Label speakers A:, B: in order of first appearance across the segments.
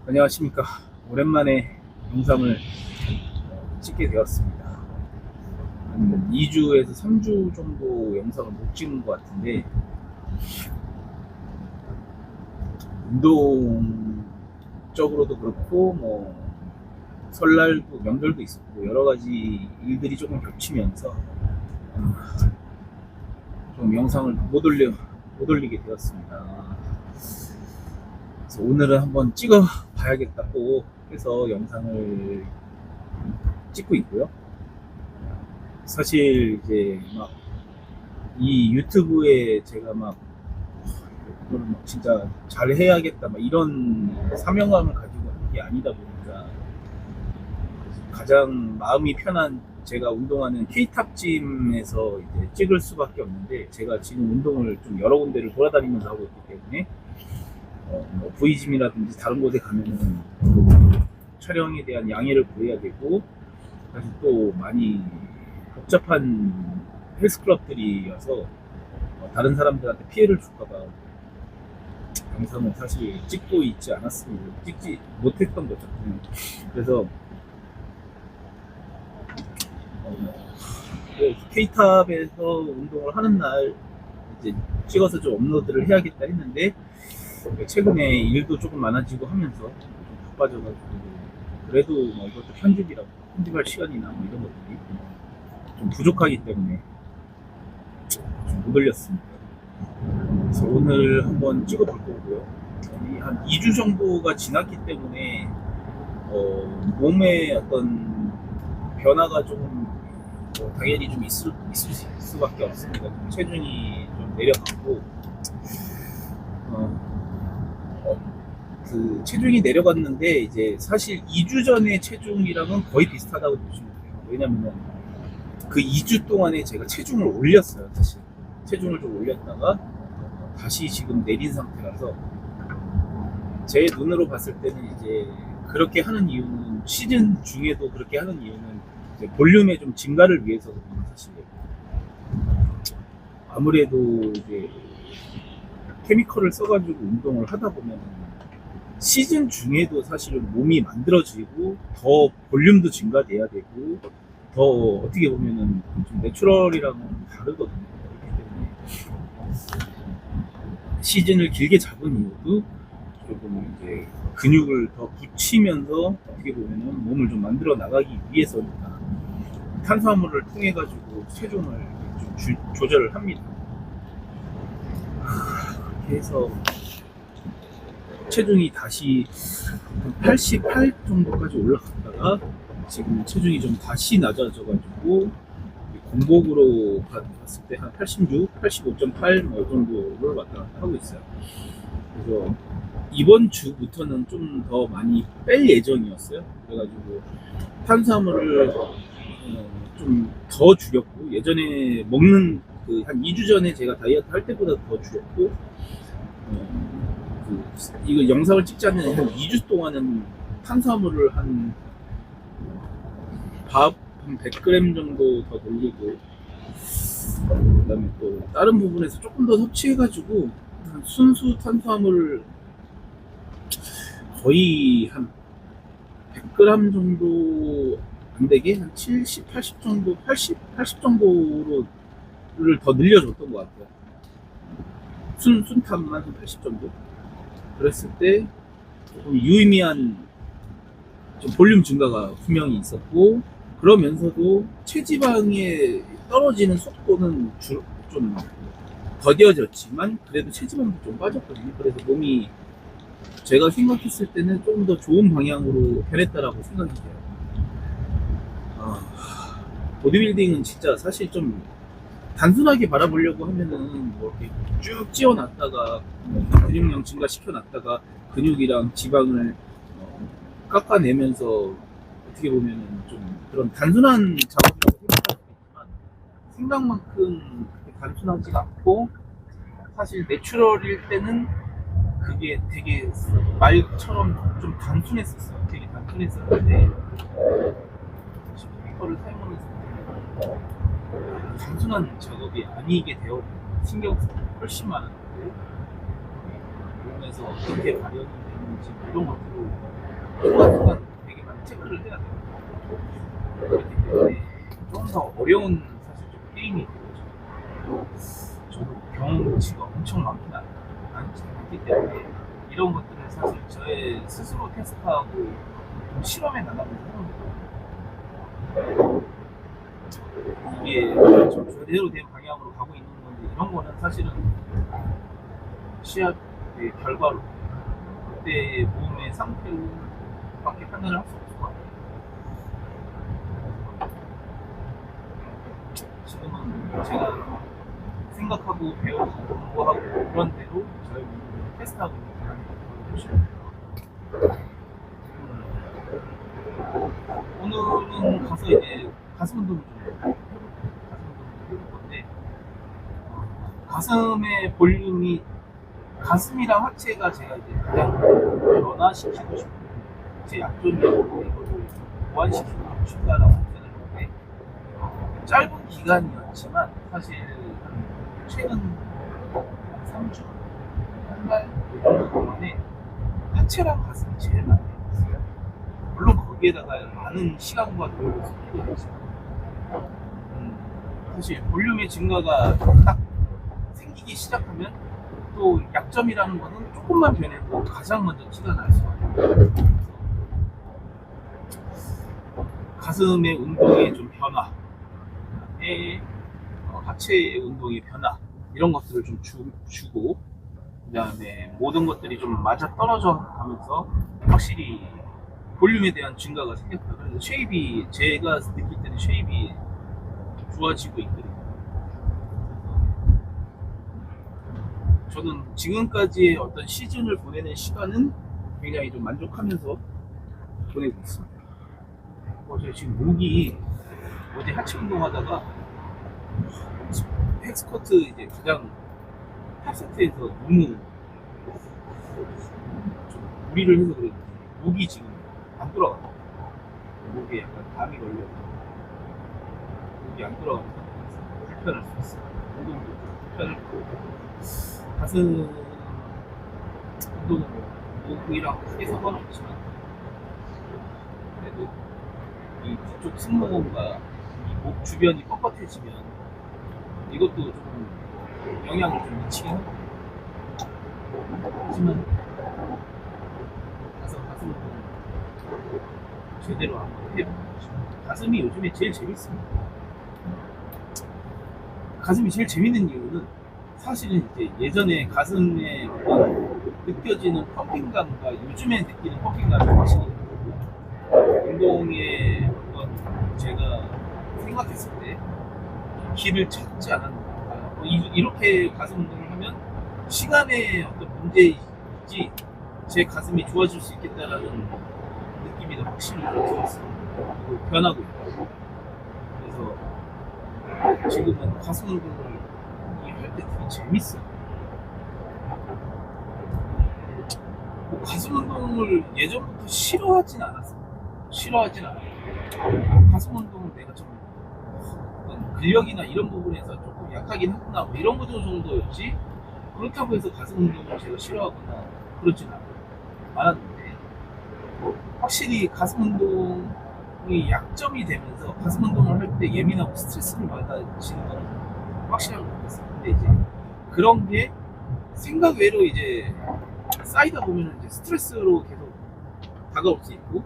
A: 안녕하십니까. 오랜만에 영상을 찍게 되었습니다. 한 2주에서 3주 정도 영상을 못 찍은 것 같은데, 운동적으로도 그렇고, 설날도 명절도 있었고, 여러 가지 일들이 조금 겹치면서, 좀 영상을 못 올리게 되었습니다. 그래서 오늘은 한번 찍어 봐야겠다고 해서 영상을 찍고 있고요. 사실 이제 막 이 유튜브에 제가 막 이거를 막 진짜 잘 해야겠다 막 이런 사명감을 가지고 하는 게 아니다 보니까 가장 마음이 편한 제가 운동하는 K탑짐에서 이제 찍을 수밖에 없는데, 제가 지금 운동을 좀 여러 군데를 돌아다니면서 하고 있기 때문에 V짐이라든지 다른 곳에 가면은 촬영에 대한 양해를 구해야 되고, 사실 또 많이 복잡한 헬스클럽들이어서 다른 사람들한테 피해를 줄까봐 영상을 사실 찍고 있지 않았습니다. 찍지 못했던 거죠. 그래서 K탑에서 운동을 하는 날 이제 찍어서 좀 업로드를 해야겠다 했는데, 최근에 일도 조금 많아지고 하면서 좀 바빠져가지고, 그래도 이것도 편집할 시간이나 이런 것들이 좀 부족하기 때문에 좀 못 올렸습니다. 그래서 오늘 한번 찍어볼 거고요. 한 2주 정도가 지났기 때문에 몸에 어떤 변화가 조금 당연히 좀 있을 수밖에 없습니다. 체중이 좀 내려갔고, 그 체중이 내려갔는데, 이제 사실 2주 전의 체중이랑은 거의 비슷하다고 보시면 돼요. 왜냐면 그 2주 동안에 제가 체중을 올렸어요. 사실 체중을 좀 올렸다가 다시 지금 내린 상태라서, 제 눈으로 봤을 때는 이제 그렇게 하는 이유는, 시즌 중에도 그렇게 하는 이유는 이제 볼륨의 좀 증가를 위해서거든요. 사실 아무래도 이제 케미컬을 써가지고 운동을 하다 보면 시즌 중에도 사실은 몸이 만들어지고 더 볼륨도 증가돼야 되고, 더 어떻게 보면은 좀 내추럴이랑은 다르거든요. 그렇기 때문에 시즌을 길게 잡은 이유도 조금 이제 근육을 더 붙이면서 어떻게 보면은 몸을 좀 만들어 나가기 위해서니까 탄수화물을 통해 가지고 체중을 좀 조절을 합니다. 그렇게 해서 체중이 다시 88 정도까지 올라갔다가 지금 체중이 좀 다시 낮아져가지고 공복으로 봤을 때 한 86, 85.8 정도를 왔다 갔다 하고 있어요. 그래서 이번 주부터는 좀 더 많이 뺄 예정이었어요. 그래가지고 탄수화물을 좀 더 줄였고, 예전에 먹는 그 한 2주 전에 제가 다이어트 할 때보다 더 줄였고, 이거 영상을 찍지 않는 한 2주 동안은 탄수화물을 한 밥 한 100g 정도 더 돌리고, 그 다음에 또 다른 부분에서 조금 더 섭취해가지고 순수 탄수화물을 거의 한 100g 정도 안 되게 한 70, 80 정도, 80 정도를 더 늘려줬던 것 같아요. 순탄만 한 80 정도. 그랬을 때 조금 유의미한 좀 볼륨 증가가 분명히 있었고, 그러면서도 체지방이 떨어지는 속도는 좀 더뎌졌지만 그래도 체지방도 좀 빠졌거든요. 그래서 몸이 제가 생각했을 때는 조금 더 좋은 방향으로 변했다라고 생각이 돼요. 보디빌딩은 진짜 사실 좀 단순하게 바라보려고 하면은 이렇게 쭉 찌워놨다가 근육량 증가시켜놨다가 근육이랑 지방을 깎아내면서 어떻게 보면은 좀 그런 단순한 작업이라고 생각할 수 있지만, 생각만큼 그렇게 단순하지가 않고, 사실 내추럴일 때는 그게 되게 말처럼 좀 단순했었어요. 되게 단순했었는데, 스피커를 사용하면서 단순한 작업이 아니게 되어 신경 쓰는 게 훨씬 많았는데, 몸에서 어떻게 발현이 있는지 이런 것들을 순간순간 되게 많이 체크를 해야 돼요. 그렇기 때문에 좀 더 어려운 사실 좀 게임이 되죠. 저도 경험치가 엄청 많기 때문에 이런 것들은 사실 저의 스스로 테스트하고 좀 실험에 나가면서 하는 거예요. 이게 좀 제대로 된 방향으로 가고 있는 건지 이런 거는 사실은 시합의 결과로 그때 몸의 상태로밖에 판단을 할 수 없을 것 같아요. 지금은 제가 생각하고 배우고 공부하고 그런 대로 저희 몸을 테스트하고 있는 거라는 보시면 돼요. 오늘은 가서 이제 가슴 운동을 좀 해볼 건데 가슴의 볼륨이 가슴이랑 하체가 제가 이제 가장 변화시키고 싶은 제 약점이었고 이거를 보완시키고 싶다라고 생각을 했는데 짧은 기간이었지만 사실 최근 3주? 한 달? 이 정도 동안에 하체랑 가슴이 제일 많이 했어요. 물론 거기에다가 많은 시간과 노력을 쏟기도 했지만 사실 볼륨의 증가가 딱 생기기 시작하면 또 약점이라는 거는 조금만 변해도 가장 먼저 티가 날 수가 있어요. 가슴의 운동의 좀 변화, 하체의 운동의 변화 이런 것들을 좀 주고 그 다음에 모든 것들이 좀 맞아 떨어져 가면서 확실히 볼륨에 대한 증가가 생겼다. 그래서 쉐입이 제가 느낄 때는 쉐입이 좋아지고 있거든요. 저는 지금까지의 어떤 시즌을 보내는 시간은 굉장히 좀 만족하면서 보내고 있습니다. 어제 지금 목이 어제 하체 운동하다가 헥스커트 이제 가장 탑세트에서 너무 좀 무리를 해서 그런지 목이 지금 안 돌아가요. 목에 약간 담이 걸려서 목이 안 돌아가는 상태에서 불편할 수 있어요. 운동도 불편할 거고 가슴 운동은 목이랑 크게 상관없지만 그래도 이 뒤쪽 승모근과 이 목 주변이 뻣뻣해지면 이것도 조금 영향을 좀 미치긴 합니다. 하지만 가서 가슴 운동 제대로 한번 해보고 가슴이 요즘에 제일 재밌습니다. 가슴이 제일 재밌는 이유는 사실은 이제 예전에 가슴에 어떤 느껴지는 펌핑감과 요즘에 느끼는 펌핑감이 확실히 다르고 운동에 어떤 제가 생각했을 때 길을 찾지 않았는가 이렇게 가슴 운동을 하면 시간의 어떤 문제이지 제 가슴이 좋아질 수 있겠다라는 느낌이 확실히 들었어요. 그리고 변하고 있고 그래서 지금은 가슴 운동을 할 때 되게 재밌어요. 가슴 운동을 예전부터 싫어하진 않았어요. 싫어하진 않아요. 가슴 운동은 내가 좀 근력이나 이런 부분에서 조금 약하긴 하구나 뭐 이런 거 정도였지 그렇다고 해서 가슴 운동을 제가 싫어하거나 그렇진 않았는데 확실히 가슴 운동이 약점이 되면서 가슴 운동을 할 때 예민하고 스트레스를 받아지는 건 확실한 것 같았어요. 근데 이제 그런 게 생각 외로 이제 쌓이다 보면 이제 스트레스로 계속 다가올 수 있고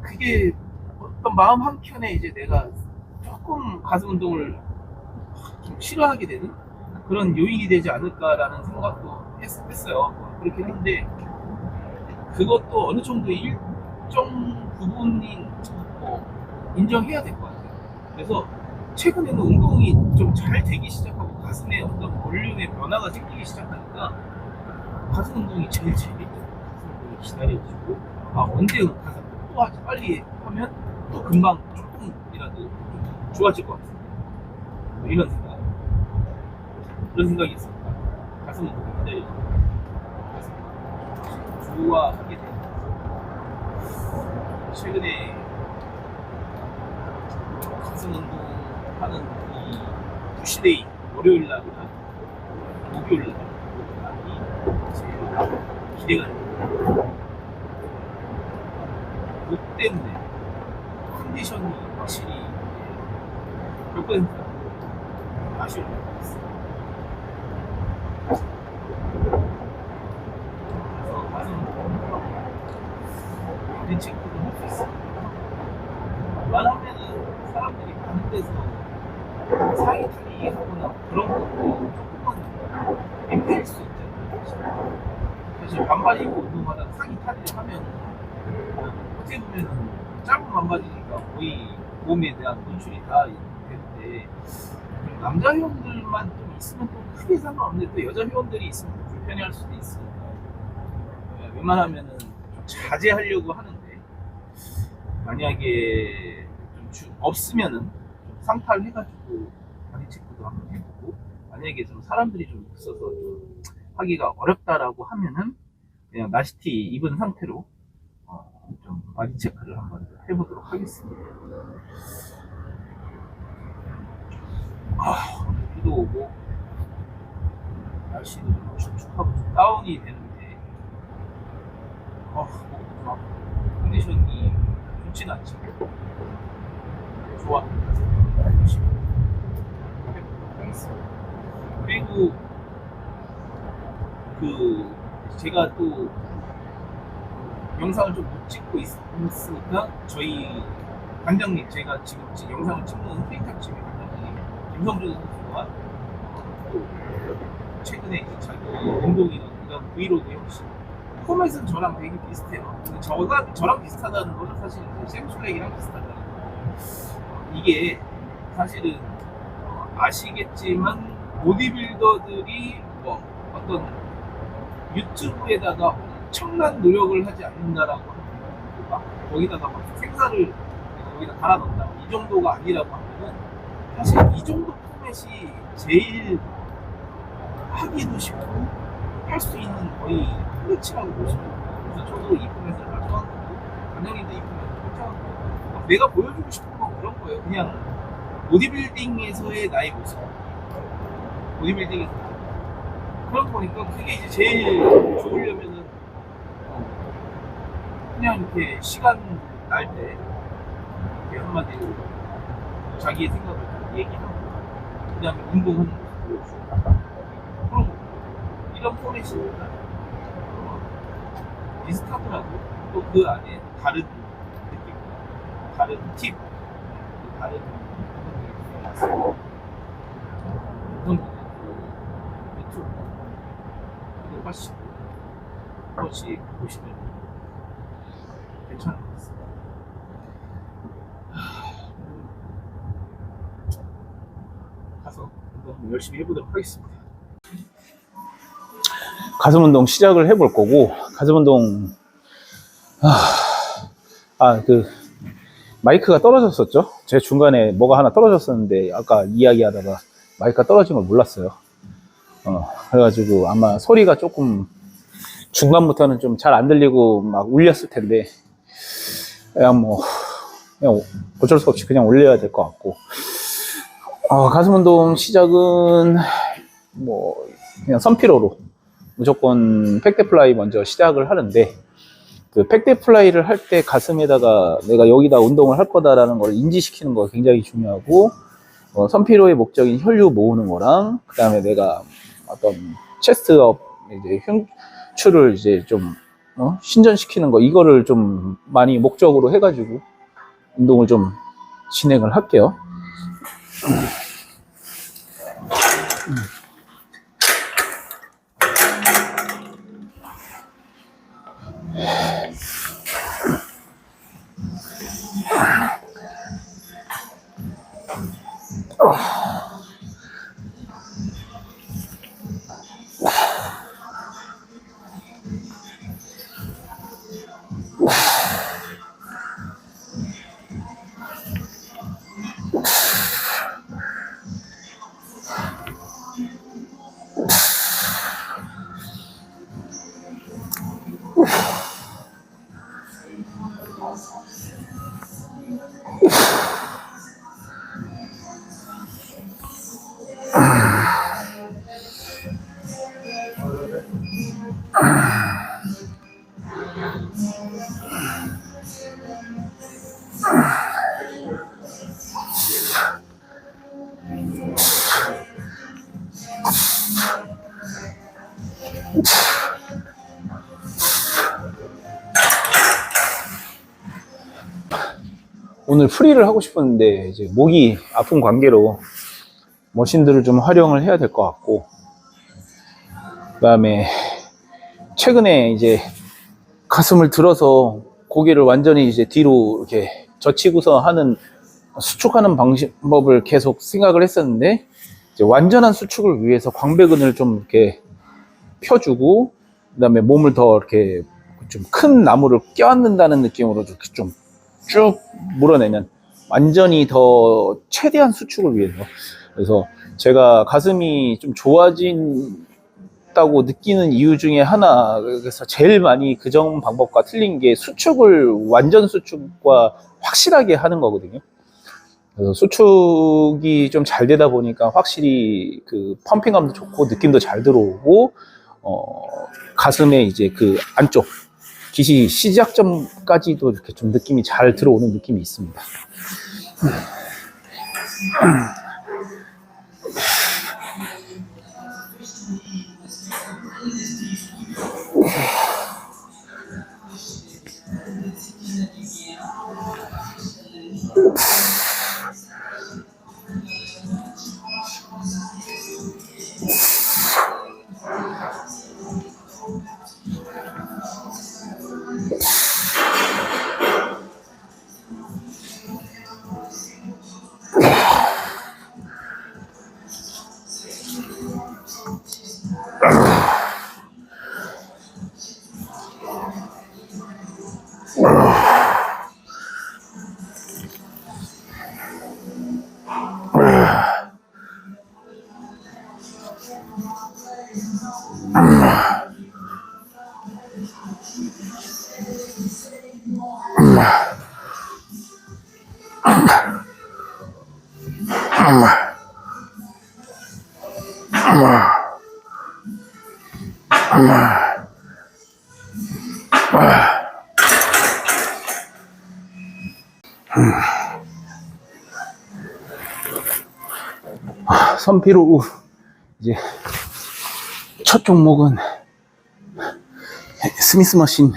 A: 그게 어떤 마음 한켠에 이제 내가 조금 가슴 운동을 좀 싫어하게 되는 그런 요인이 되지 않을까라는 생각도 했어요. 그렇긴 한데 그것도 어느 정도 일정 부분이 인정해야 될 것 같아요. 그래서 최근에는 운동이 좀 잘 되기 시작하고 가슴에 어떤 볼륨의 변화가 생기기 시작하니까 가슴 운동이 제일 재밌죠. 가슴 운동이 기다려지고 언제 가슴 또 하지 빨리 하면 또 금방 조금이라도 좀 좋아질 것 같습니다. 뭐 이런 생각이 있습니다. 가슴 운동이 기다려지고 좋아하게 되면서 최근에 가슴 운동하는 이 푸시데이 월요일 날이나 목요일 날이 제 기대가 됩니다. 목 때문에 컨디션이 확실히 몇 퍼센트 아쉬울 것 같습니다. 그래서 가슴 우린 체크도 할 수 있어요. 웬만하면은 사람들이 가는 데서 상의 탈의 하거나 그런 것도 조금은 엠패일 수 있잖아요. 사실 반바지 입고 운동하다 상의 탈의를 하면 어떻게 보면은 짧은 반바지니까 거의 몸에 대한 분출이 다 되는데 남자 회원들만 좀 있으면 또 크게 상관없는데 또 여자 회원들이 있으면 불편해할 수도 있으니까 웬만하면은 좀 자제하려고 하는데 만약에 좀 없으면은 좀 상탈해가지고 바디 체크도 한번 해보고 만약에 좀 사람들이 좀 있어서 좀 하기가 어렵다라고 하면은 그냥 나시티 입은 상태로 좀 바디 체크를 한번 해보도록 하겠습니다. 비도 오고 날씨도 좀 축축하고 좀 다운이 되는데 목도 좀 아프고 컨디션이 좋진 않죠. 좋아. 열심히 해보도록 하겠습니다. 그리고 제가 또 영상을 좀 못 찍고 있으니까 저희 관장님, 제가 지금 영상을 찍는 페이탁집의 관장님 김성준 선수가 또 최근에 이제 자기 운동이나 그다음 브이로그 역시 포맷은 저랑 되게 비슷해요. 근데 저랑 비슷하다는 거는 사실 샘플렉이랑 비슷하다는 거예요. 이게 사실은 아시겠지만 보디빌더들이 뭐 어떤 유튜브에다가 엄청난 노력을 하지 않는다라고 하면 막 거기다가 막 생사를 거기다 달아 넣는다 이 정도가 아니라고 하면은 사실 이 정도 포맷이 제일 하기도 쉽고 할 수 있는 거의 플래치라고 보시면 돼요. 그래서 저도 이 포맷을 가져간 거고 관장님도 이 포맷을 가져간 거고 내가 보여주고 싶은 건 그런 거예요. 그냥 보디빌딩에서의 나의 모습, 보디빌딩에서 그런 거니까 그게 이제 제일 좋으려면은 그냥 이렇게 시간 날 때 이렇게 한마디로 자기의 생각을 얘기하고 그 다음에 운동하는 모습 보여주고 그런 거 이런 포맷이니까 비슷하더라도 또 그 안에 다른 느낌, 다른 팁, 다른 부분들이 있어서 우선 유튜브 구독하시고 한 번씩 보시면 괜찮을 것 같습니다. 가서 운동 열심히 해보도록 하겠습니다. 가슴 운동 시작을 해볼 거고, 가슴 운동, 마이크가 떨어졌었죠? 제 중간에 뭐가 하나 떨어졌었는데, 아까 이야기하다가 마이크가 떨어진 걸 몰랐어요. 그래가지고 아마 소리가 조금 중간부터는 좀 잘 안 들리고 막 울렸을 텐데, 그냥 어쩔 수 없이 그냥 올려야 될 것 같고, 가슴 운동 시작은 그냥 선피로로 무조건 팩데플라이 먼저 시작을 하는데, 그 팩데플라이를 할 때 가슴에다가 내가 여기다 운동을 할 거다라는 걸 인지시키는 거 굉장히 중요하고, 선피로의 목적인 혈류 모으는 거랑, 그 다음에 내가 어떤 체스트업, 이제 흉추를 이제 좀 신전시키는 거, 이거를 좀 많이 목적으로 해가지고 운동을 좀 진행을 할게요.
B: 오늘 프리를 하고 싶었는데 이제 목이 아픈 관계로 머신들을 좀 활용을 해야 될 것 같고, 그 다음에 최근에 이제 가슴을 들어서 고개를 완전히 이제 뒤로 이렇게 젖히고서 하는 수축하는 방법을 계속 생각을 했었는데, 이제 완전한 수축을 위해서 광배근을 좀 이렇게 펴주고, 그 다음에 몸을 더 이렇게 좀 큰 나무를 껴안는다는 느낌으로 이렇게 좀 쭉 물어내면 완전히 더 최대한 수축을 위해서. 그래서 제가 가슴이 좀 좋아진다고 느끼는 이유 중에 하나, 그래서 제일 많이 그전 방법과 틀린 게 수축을 완전 수축과 확실하게 하는 거거든요. 그래서 수축이 좀 잘 되다 보니까 확실히 그 펌핑감도 좋고 느낌도 잘 들어오고, 가슴에 이제 그 안쪽 기시 시작점까지도 이렇게 좀 느낌이 잘 들어오는 느낌이 있습니다. 선피로 후 이제 첫 종목은 스미스 머신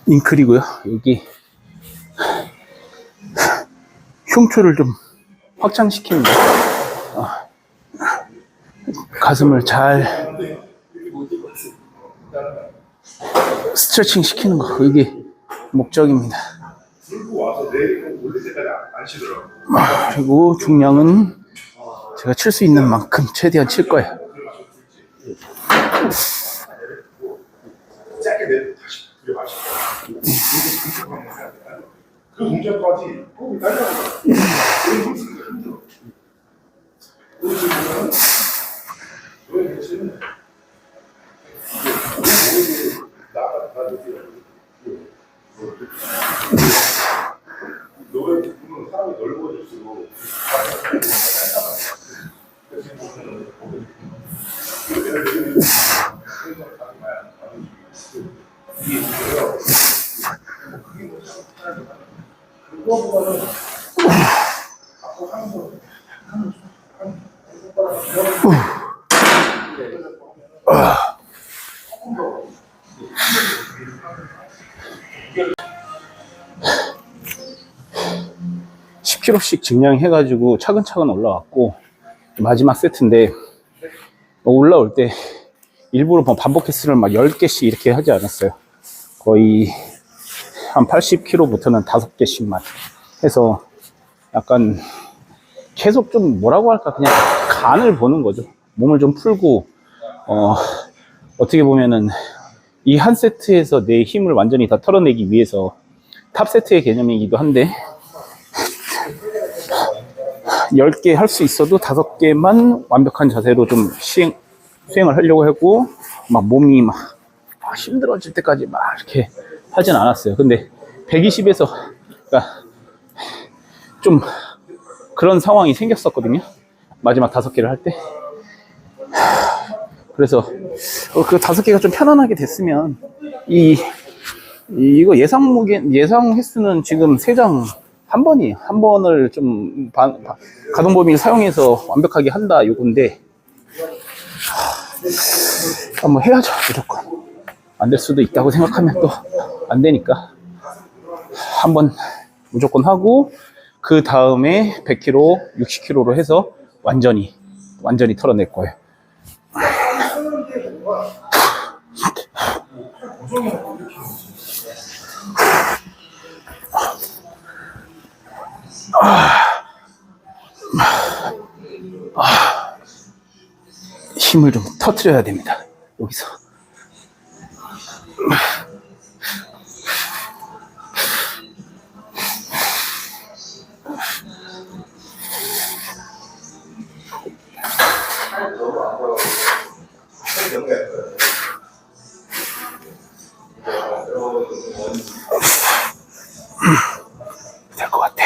B: 잉클이고요. 여기 흉추를 좀 확장시키는 거, 가슴을 잘 스트레칭 시키는 거, 이게 목적입니다. 그리고 중량은 제가 칠 수 있는 만큼 최대한 칠 거예요.
C: 그 동작까지 호흡이 딸려가지고 힘들어. 노래 부르는 사람이 넓어질수록
B: kg씩 증량해가지고 차근차근 올라왔고, 마지막 세트인데 올라올 때 일부러 반복 횟수를 막 10개씩 이렇게 하지 않았어요. 거의 한 80kg부터는 5개씩만 해서 약간 계속 좀 뭐라고 할까, 그냥 간을 보는 거죠. 몸을 좀 풀고, 어떻게 보면은 이 한 세트에서 내 힘을 완전히 다 털어내기 위해서 탑 세트의 개념이기도 한데, 10개 할 수 있어도 5개만 완벽한 자세로 좀 수행을 하려고 하고, 막 몸이 막 힘들어질 때까지 막 이렇게 하진 않았어요. 근데 120에서 좀 그런 상황이 생겼었거든요. 마지막 5개를 할 때. 그래서 그 5개가 좀 편안하게 됐으면, 이거 예상 횟수는 지금 3장 한 번을 좀 가동 범위를 사용해서 완벽하게 한다 요건데, 한번 해야죠. 무조건 안 될 수도 있다고 생각하면 또 안 되니까 한번 무조건 하고, 그 다음에 100kg, 60kg로 해서 완전히 털어낼 거예요. 힘을 좀 터트려야 됩니다. 여기서. 될 것 같아.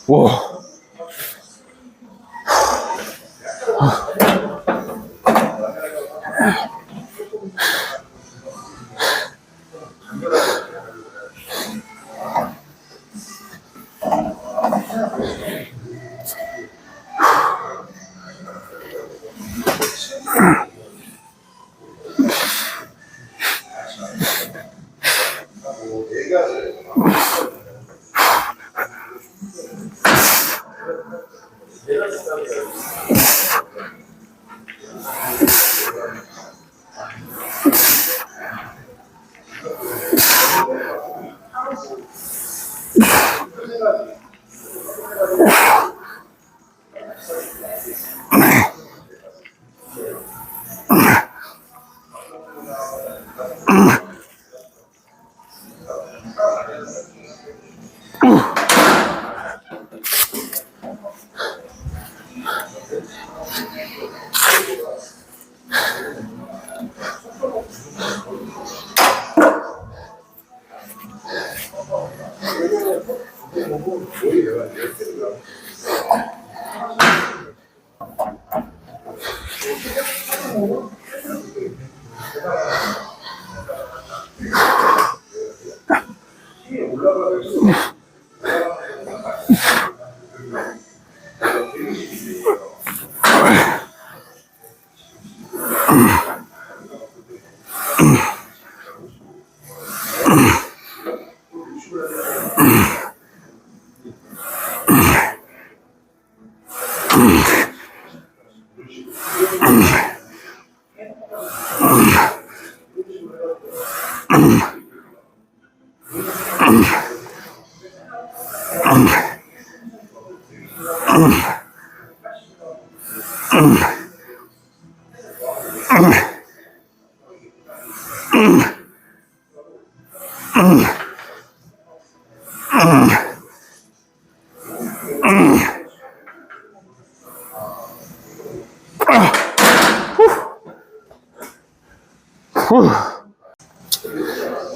B: 와.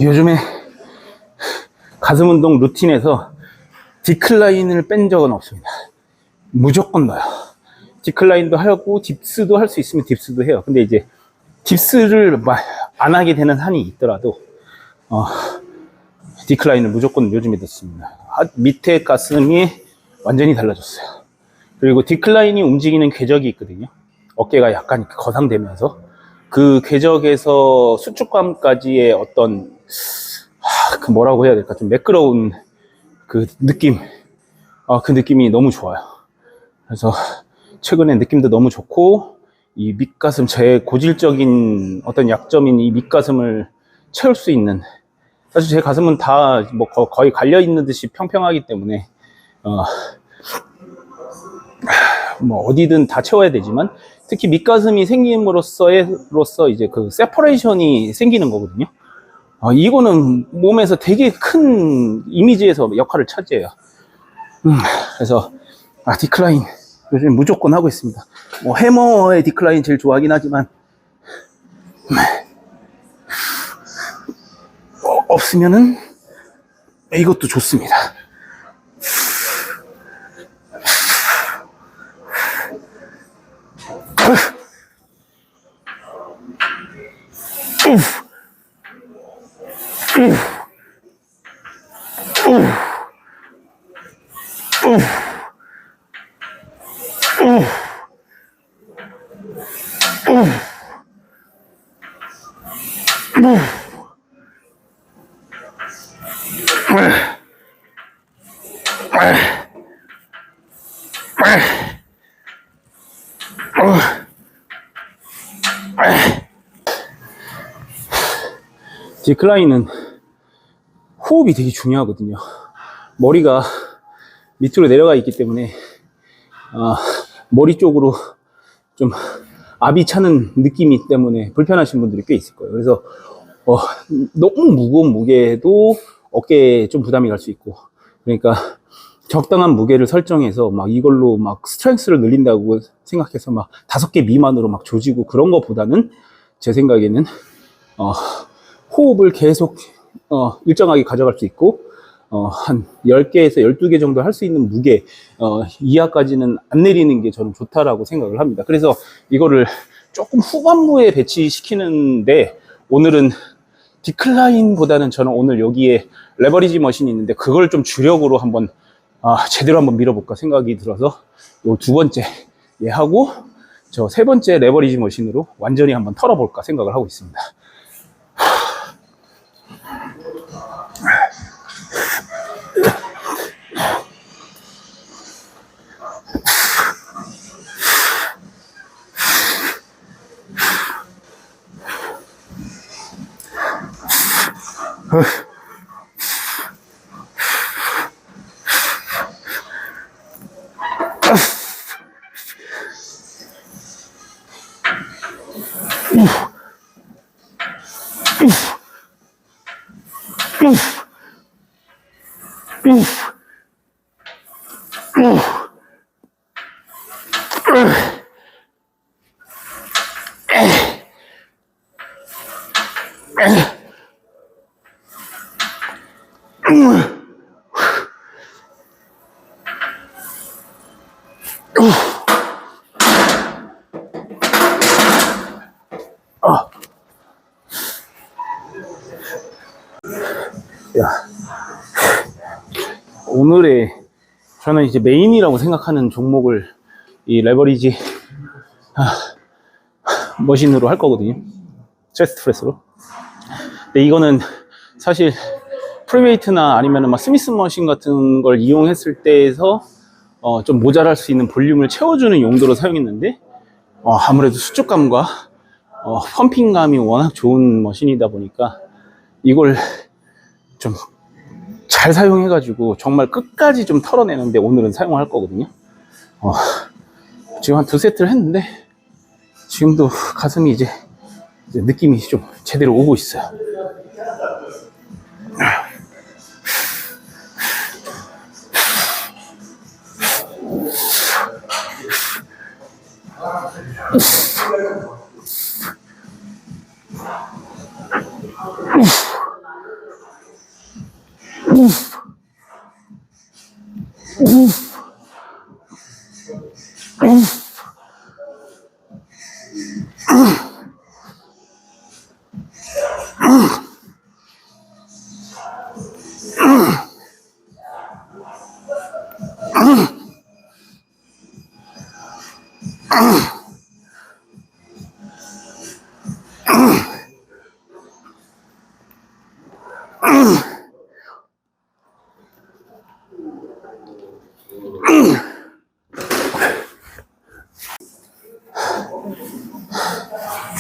B: 요즘에 가슴 운동 루틴에서 디클라인을 뺀 적은 없습니다. 무조건 넣어요. 디클라인도 하고 딥스도 할 수 있으면 딥스도 해요. 근데 이제 딥스를 안 하게 되는 한이 있더라도 디클라인을 무조건 요즘에 넣습니다. 밑에 가슴이 완전히 달라졌어요. 그리고 디클라인이 움직이는 궤적이 있거든요. 어깨가 약간 거상되면서 그 궤적에서 수축감까지의 어떤 그 뭐라고 해야 될까, 좀 매끄러운 그 느낌, 그 느낌이 너무 좋아요. 그래서 최근에 느낌도 너무 좋고, 이 밑가슴, 제 고질적인 어떤 약점인 이 밑가슴을 채울 수 있는, 사실 제 가슴은 다 뭐 거의 갈려 있는 듯이 평평하기 때문에 뭐 어디든 다 채워야 되지만, 특히 밑가슴이 생김으로써 이제 그 세퍼레이션이 생기는 거거든요. 이거는 몸에서 되게 큰 이미지에서 역할을 차지해요. 그래서 디클라인 요즘 무조건 하고 있습니다. 뭐 해머의 디클라인 제일 좋아하긴 하지만 없으면은 이것도 좋습니다. 디클라인은 호흡이 되게 중요하거든요. 머리가 밑으로 내려가 있기 때문에 머리 쪽으로 좀 압이 차는 느낌이 때문에 불편하신 분들이 꽤 있을 거예요. 그래서 너무 무거운 무게도 어깨에 좀 부담이 갈 수 있고, 그러니까 적당한 무게를 설정해서 막 이걸로 막 스트렝스를 늘린다고 생각해서 막 5개 미만으로 막 조지고 그런 것보다는 제 생각에는 호흡을 계속 일정하게 가져갈 수 있고 한 10개에서 12개 정도 할 수 있는 무게 이하까지는 안 내리는 게 저는 좋다라고 생각을 합니다. 그래서 이거를 조금 후반부에 배치시키는데, 오늘은 디클라인보다는 저는 오늘 여기에 레버리지 머신이 있는데 그걸 좀 주력으로 한번 제대로 한번 밀어볼까 생각이 들어서 요 2번째 하고 저 3번째 레버리지 머신으로 완전히 한번 털어볼까 생각을 하고 있습니다. 오늘의 저는 이제 메인이라고 생각하는 종목을 이 레버리지 머신으로 할 거거든요. 체스트 프레스로. 근데 이거는 사실 프리웨이트나 아니면은 막 스미스 머신 같은 걸 이용했을 때에서 좀 모자랄 수 있는 볼륨을 채워주는 용도로 사용했는데 아무래도 수축감과 펌핑감이 워낙 좋은 머신이다 보니까 이걸 좀 잘 사용해가지고 정말 끝까지 좀 털어내는데 오늘은 사용할 거거든요. 지금 한 2세트를 했는데 지금도 가슴이 이제 느낌이 좀 제대로 오고 있어요.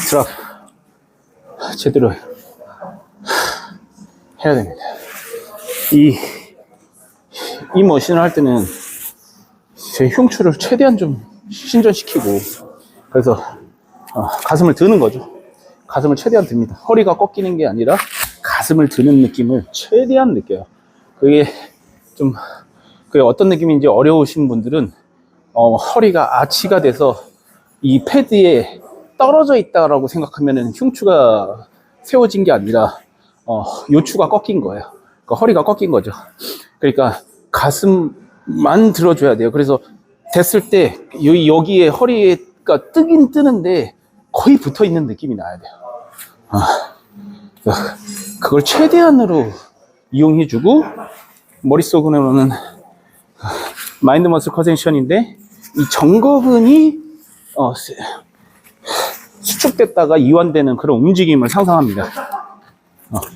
B: 드랍 제대로 해야 됩니다. 이 머신을 할 때는 제 흉추를 최대한 좀 신전시키고, 그래서 가슴을 드는 거죠. 가슴을 최대한 듭니다. 허리가 꺾이는 게 아니라 가슴을 드는 느낌을 최대한 느껴요. 그게 어떤 느낌인지 어려우신 분들은 허리가 아치가 돼서 이 패드에 떨어져 있다라고 생각하면은 흉추가 세워진 게 아니라 요추가 꺾인 거예요. 그러니까 허리가 꺾인 거죠. 그러니까 가슴만 들어줘야 돼요. 그래서 됐을 때 여기에 허리가 뜨긴 뜨는데 거의 붙어 있는 느낌이 나야 돼요. 그걸 최대한으로 이용해주고, 머릿속으로는 마인드 머슬 컨센션인데 이 정거근이 수축됐다가 이완되는 그런 움직임을 상상합니다.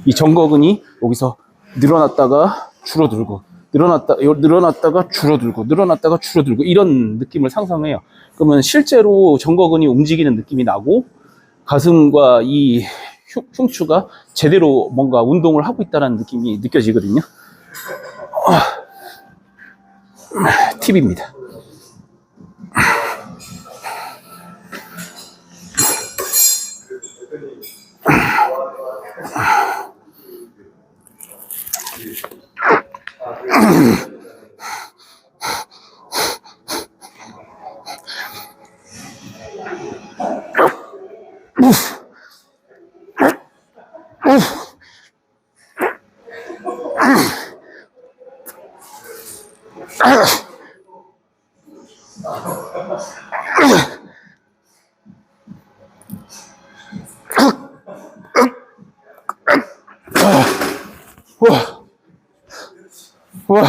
B: 이 정거근이 여기서 늘어났다가 줄어들고 늘어났다가 줄어들고 늘어났다가 줄어들고 이런 느낌을 상상해요. 그러면 실제로 정거근이 움직이는 느낌이 나고 가슴과 이 흉추가 제대로 뭔가 운동을 하고 있다는 느낌이 느껴지거든요. 팁입니다. 와.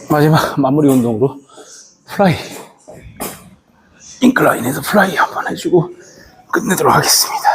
B: 마지막 마무리 운동으로 플라이, 인클라인에서 플라이 한번 해주고 끝내도록 하겠습니다.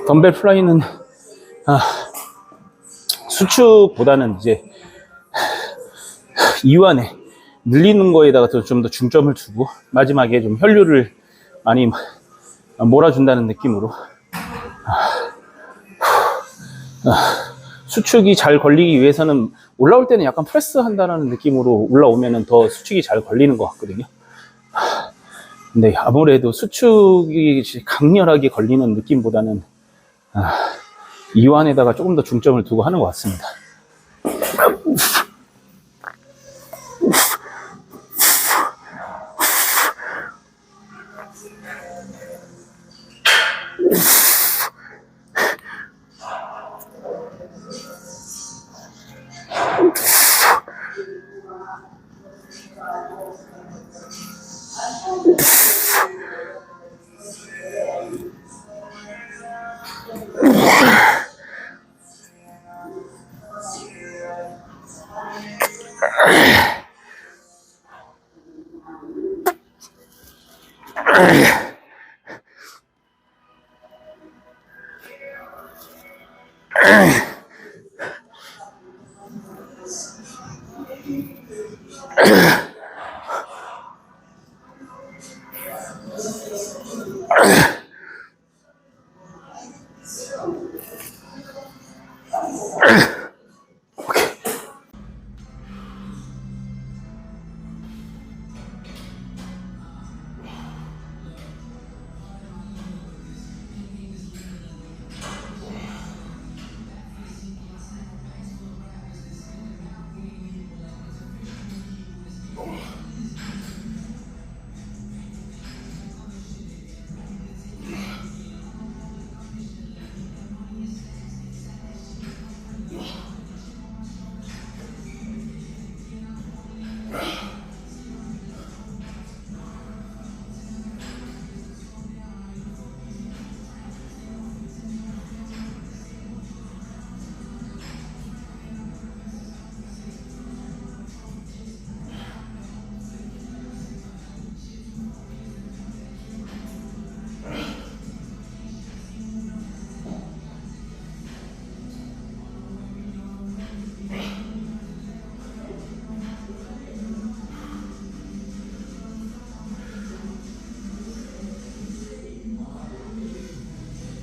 B: 덤벨 플라이는 수축보다는 이제 이완에 늘리는 거에다가 좀 더 중점을 두고 마지막에 좀 혈류를 많이 몰아준다는 느낌으로 수축이 잘 걸리기 위해서는 올라올 때는 약간 프레스 한다는 느낌으로 올라오면은 더 수축이 잘 걸리는 것 같거든요. 근데 아무래도 수축이 강렬하게 걸리는 느낌보다는 이완에다가 조금 더 중점을 두고 하는 것 같습니다.